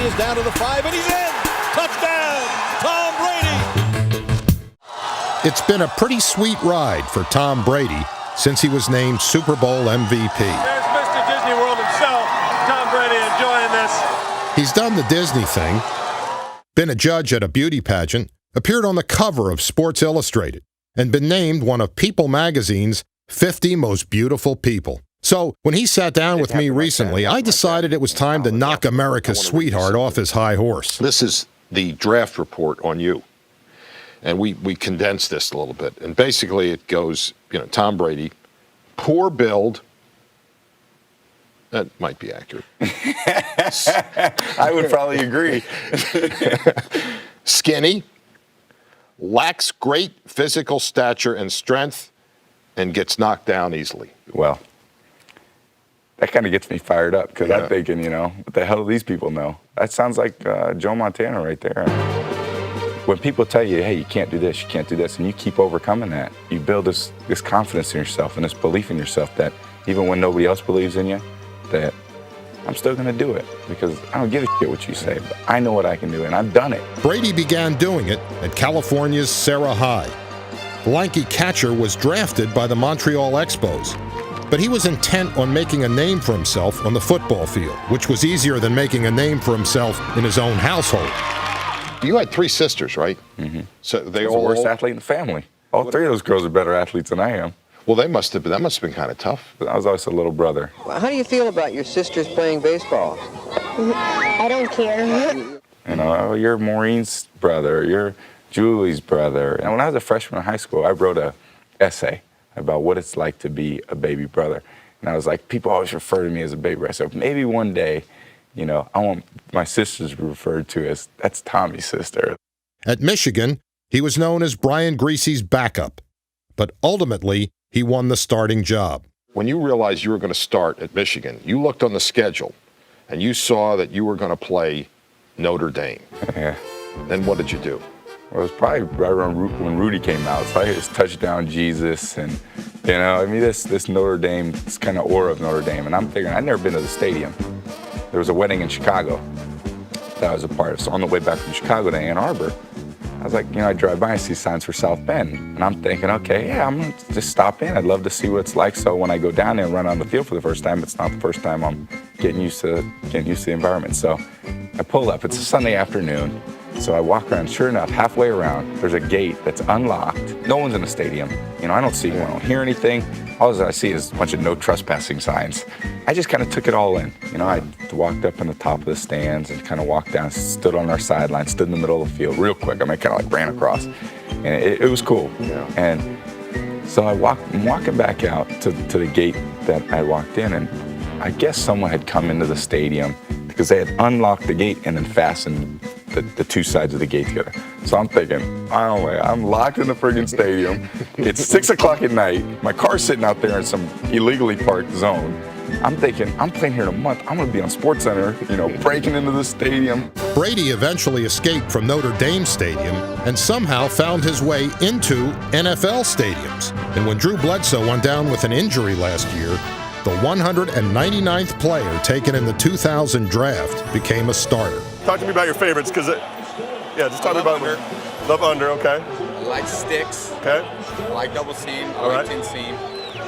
is down to the 5, and he's in. Touchdown, Tom Brady. It's been a pretty sweet ride for Tom Brady since he was named Super Bowl MVP. There's Mr. Disney World himself, Tom Brady, enjoying this. He's done the Disney thing, been a judge at a beauty pageant, appeared on the cover of Sports Illustrated, and been named one of People magazine's 50 most beautiful people. So when he sat down with me recently, I decided it was time to knock America's sweetheart off his high horse. This is the draft report on you. And we condensed this a little bit. And basically it goes, Tom Brady, poor build. That might be accurate. I would probably agree. Skinny, lacks great physical stature and strength, and gets knocked down easily. Well, that kind of gets me fired up because I'm thinking, what the hell do these people know? That sounds like Joe Montana right there. When people tell you, hey, you can't do this, and you keep overcoming that, you build this confidence in yourself and this belief in yourself that even when nobody else believes in you, that I'm still going to do it because I don't give a shit what you say, but I know what I can do, and I've done it. Brady began doing it at California's Sarah High. The lanky catcher was drafted by the Montreal Expos, but he was intent on making a name for himself on the football field, which was easier than making a name for himself in his own household. You had 3 sisters, right? Mm-hmm. So they I was all the worst athlete in the family. All 3 of those girls are better athletes than I am. Well, that must have been kind of tough. I was always a little brother. Well, how do you feel about your sisters playing baseball? I don't care. You're Maureen's brother, you're Julie's brother. And when I was a freshman in high school, I wrote an essay about what it's like to be a baby brother. And I was like, people always refer to me as a baby brother. So maybe one day, I want my sisters to be referred to as, that's Tommy's sister. At Michigan, he was known as Brian Griese's backup, but ultimately, he won the starting job. When you realized you were going to start at Michigan, you looked on the schedule, and you saw that you were going to play Notre Dame. Yeah. Then what did you do? Well, it was probably right around when Rudy came out. So I hit his touchdown Jesus, and this Notre Dame, this kind of aura of Notre Dame. And I'm thinking, I'd never been to the stadium. There was a wedding in Chicago that I was a part of. So on the way back from Chicago to Ann Arbor, I was like, I drive by and see signs for South Bend. And I'm thinking, okay, I'm going to just stop in. I'd love to see what it's like. So when I go down there and run on the field for the first time, it's not the first time I'm getting used to the environment. So I pull up. It's a Sunday afternoon. So I walk around. Sure enough, halfway around, there's a gate that's unlocked. No one's in the stadium. I don't see anyone. I don't hear anything. All I see is a bunch of no trespassing signs. I just kind of took it all in. I walked up in the top of the stands and kind of walked down, stood on our sideline, stood in the middle of the field real quick. I kind of ran across. And it was cool. Yeah. And so I'm walking back out to the gate that I walked in, and I guess someone had come into the stadium because they had unlocked the gate and then fastened the 2 sides of the gate together. So I'm thinking, I'm locked in the friggin' stadium. It's 6 o'clock at night. My car's sitting out there in some illegally parked zone. I'm thinking, I'm playing here in a month. I'm going to be on SportsCenter, breaking into the stadium. Brady eventually escaped from Notre Dame Stadium and somehow found his way into NFL stadiums. And when Drew Bledsoe went down with an injury last year, the 199th player taken in the 2000 draft became a starter. Talk to me about your favorites, because just talk to me about under. Love under, okay. I like sticks. Okay. I like double seam. I All like right. 10 seam.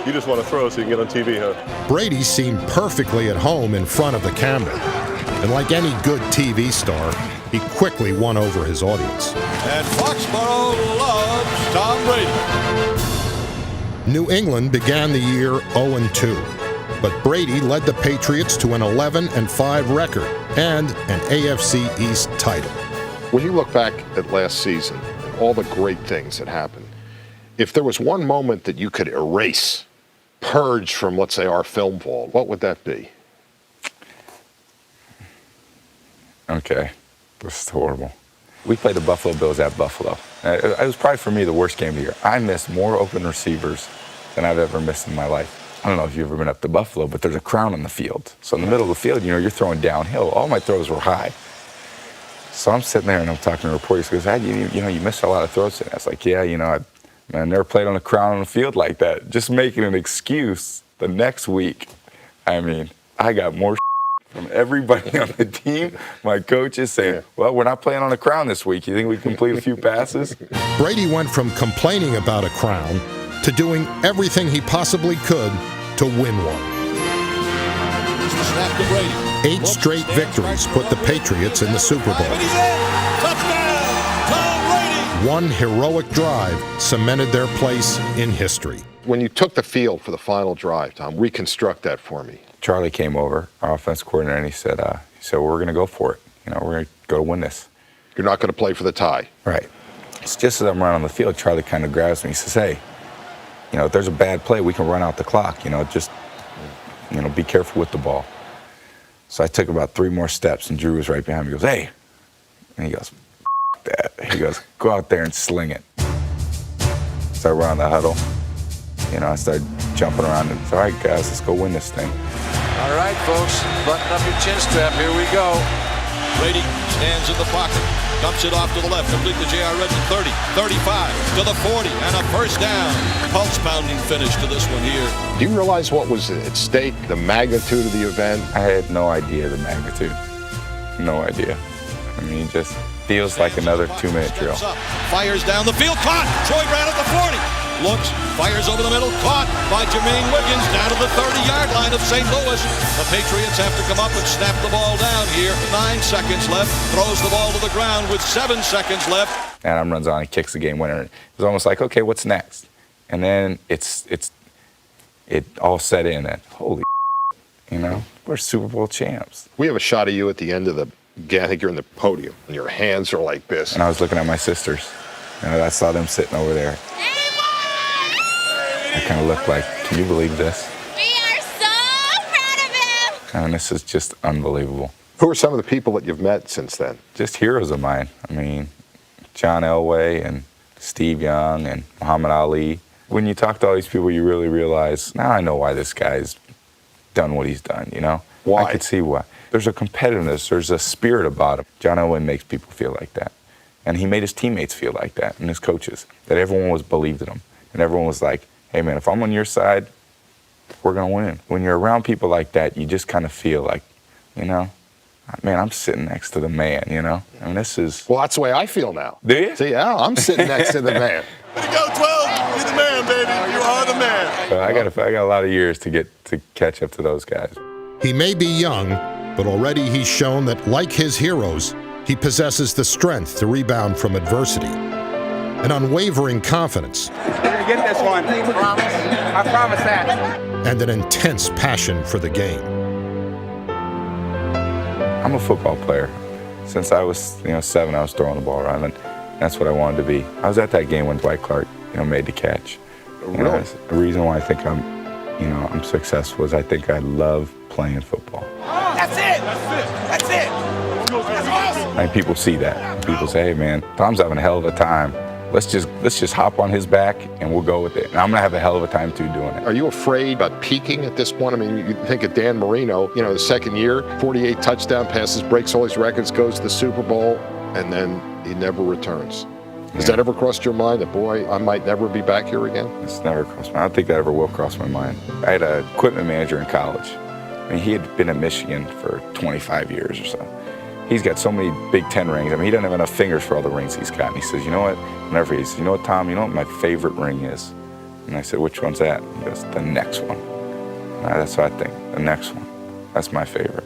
You just want to throw so you can get on TV, huh? Brady seemed perfectly at home in front of the camera. And like any good TV star, he quickly won over his audience. And Foxborough loves Tom Brady. New England began the year 0-2. But Brady led the Patriots to an 11-5 record and an AFC East title. When you look back at last season and all the great things that happened, if there was one moment that you could erase, purge from, let's say, our film vault, what would that be? Okay, this is horrible. We played the Buffalo Bills at Buffalo. It was probably, for me, the worst game of the year. I missed more open receivers than I've ever missed in my life. I don't know if you've ever been up to Buffalo, but there's a crown on the field. So in the middle of the field, you're throwing downhill. All my throws were high. So I'm sitting there and I'm talking to reporters. He goes, you missed a lot of throws today. I was like, I never played on a crown on the field like that. Just making an excuse the next week. I got more from everybody on the team. My coach is saying, well, we're not playing on a crown this week. You think we can complete a few passes? Brady went from complaining about a crown to doing everything he possibly could to win one. Snap to Brady. 8 straight victories put the Patriots in the Super Bowl. And he's in. Touchdown, Tom Brady. One heroic drive cemented their place in history. When you took the field for the final drive, Tom, reconstruct that for me. Charlie came over, our offense coordinator, and he said, we're going to go for it. You know, we're going to go to win this. You're not going to play for the tie. Right. It's just as I'm running on the field, Charlie kind of grabs me. He says, hey, you know, if there's a bad play, we can run out the clock. You know, just, you know, be careful with the ball. So I took about 3 more steps, and Drew was right behind me. He goes, hey. And he goes, F that. He goes, go out there and sling it. So I run on the huddle. You know, I started jumping around and said, all right, guys, let's go win this thing. All right, folks, button up your chin strap. Here we go. Brady stands in the pocket, dumps it off to the left, complete to J.R. Redmond, 30, 35, to the 40, and a first down. Pulse-pounding finish to this one here. Do you realize what was at stake, the magnitude of the event? I had no idea the magnitude. No idea. I mean, it just feels like another 2-minute drill. Fires down the field, caught. Troy Brown at the 40. Looks, fires over the middle, caught by Jermaine Wiggins down to the 30-yard line of St. Louis. The Patriots have to come up and snap the ball down here. 9 seconds left, throws the ball to the ground with 7 seconds left. Adam runs on and kicks the game winner. It was almost like, okay, what's next? And then it all set in that, holy you know, we're Super Bowl champs. We have a shot of you at the end of the game. I think you're in the podium, and your hands are like this. And I was looking at my sisters, and I saw them sitting over there. I kind of looked like, can you believe this? We are so proud of him. And this is just unbelievable. Who are some of the people that you've met since then? Just heroes of mine. I mean, John Elway and Steve Young and Muhammad Ali. When you talk to all these people, you really realize, now I know why this guy's done what he's done, you know? Why? I could see why. There's a competitiveness, there's a spirit about him. John Elway makes people feel like that. And he made his teammates feel like that, and his coaches, that everyone was believed in him. And everyone was like, hey man, if I'm on your side, we're gonna win. When you're around people like that, you just kind of feel like, you know, man, I'm sitting next to the man, you know? I mean, this is... Well, that's the way I feel now. Do you? See, yeah, I'm sitting next to the man. Way to go, 12. You're the man, baby. You are the man. I got a lot of years to get to catch up to those guys. He may be young, but already he's shown that, like his heroes, he possesses the strength to rebound from adversity, an unwavering confidence, We're going to get this one. I promise. I promise that. and an intense passion for the game. I'm a football player. Since I was 7, I was throwing the ball around, and that's what I wanted to be. I was at that game when Dwight Clark made the catch. Really? The reason why I think I'm successful is I think I love playing football. That's it. That's it. That's awesome. And people see that. People say, hey man, Tom's having a hell of a time. Let's just hop on his back and we'll go with it. And I'm gonna have a hell of a time too doing it. Are you afraid about peaking at this point? I mean, you think of Dan Marino, the second year, 48 touchdown passes, breaks all his records, goes to the Super Bowl, and then he never returns. Has that ever crossed your mind that, boy, I might never be back here again? It's never crossed my mind. I don't think that ever will cross my mind. I had an equipment manager in college. I mean, he had been in Michigan for 25 years or so. He's got so many Big Ten rings. I mean, he doesn't have enough fingers for all the rings he's got. And he says, you know what? Whenever he says, you know what, Tom, you know what my favorite ring is? And I said, which one's that? He goes, the next one. That's what I think, the next one. That's my favorite.